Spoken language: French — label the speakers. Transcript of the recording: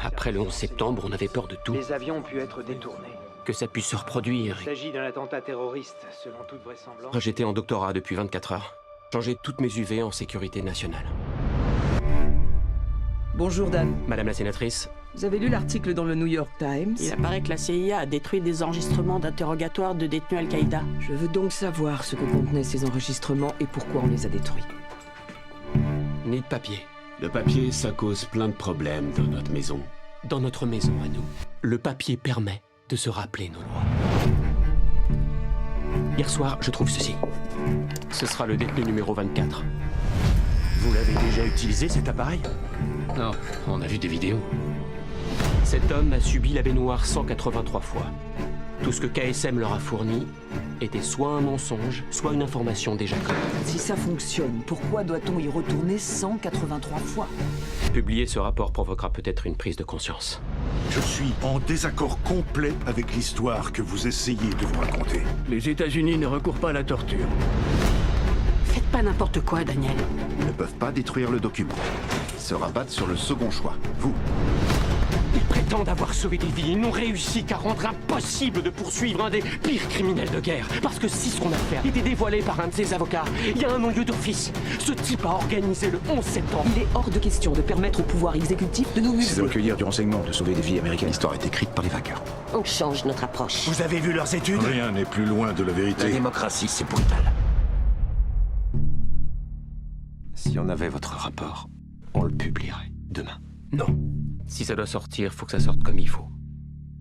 Speaker 1: Après le 11 septembre, on avait peur de tout.
Speaker 2: Les avions ont pu être détournés.
Speaker 1: Que ça puisse se reproduire.
Speaker 2: Il s'agit d'un attentat terroriste, selon toute vraisemblance.
Speaker 1: J'étais en doctorat depuis 24 heures. Changé toutes mes UV en sécurité nationale.
Speaker 3: Bonjour Dan.
Speaker 1: Madame la sénatrice,
Speaker 3: Vous avez lu l'article dans le New York Times?
Speaker 4: Il apparaît que la CIA a détruit des enregistrements d'interrogatoire de détenus Al-Qaïda.
Speaker 3: Je veux donc savoir ce que contenaient ces enregistrements et pourquoi on les a détruits.
Speaker 1: ni de papier.
Speaker 5: Le papier, ça cause plein de problèmes dans notre maison.
Speaker 1: Dans notre maison à nous, le papier permet de se rappeler nos droits. Hier soir, je trouve ceci. Ce sera le détenu numéro 24.
Speaker 6: Vous l'avez déjà utilisé, cet appareil?
Speaker 1: Non, on a vu des vidéos. Cet homme a subi la baignoire 183 fois. Tout ce que KSM leur a fourni était soit un mensonge, soit une information déjà connue.
Speaker 3: Si ça fonctionne, pourquoi doit-on y retourner 183 fois?
Speaker 1: Publier ce rapport provoquera peut-être une prise de conscience.
Speaker 7: Je suis en désaccord complet avec l'histoire que vous essayez de vous raconter.
Speaker 6: Les États-Unis ne recourent pas à la torture.
Speaker 4: Faites pas n'importe quoi, Daniel.
Speaker 8: Ils ne peuvent pas détruire le document. Ils se rabattent sur le second choix, vous.
Speaker 1: Ils prétendent avoir sauvé des vies. Ils n'ont réussi qu'à rendre impossible de poursuivre un des pires criminels de guerre. Parce que si son affaire était dévoilée par un de ses avocats, il y a un non-lieu d'office. Ce type a organisé le 11 septembre.
Speaker 3: Il est hors de question de permettre au pouvoir exécutif de nous
Speaker 9: C'est de
Speaker 3: museler.
Speaker 9: recueillir du renseignement, de sauver des vies américaines.
Speaker 8: L'histoire est écrite par les vainqueurs.
Speaker 4: On change notre approche.
Speaker 6: Vous avez vu leurs études?
Speaker 7: Rien n'est plus loin de la
Speaker 6: La
Speaker 7: vérité.
Speaker 6: démocratie, c'est brutal.
Speaker 5: Si on avait votre rapport, on le publierait demain.
Speaker 1: Non. Si ça doit sortir, faut que ça sorte comme il faut.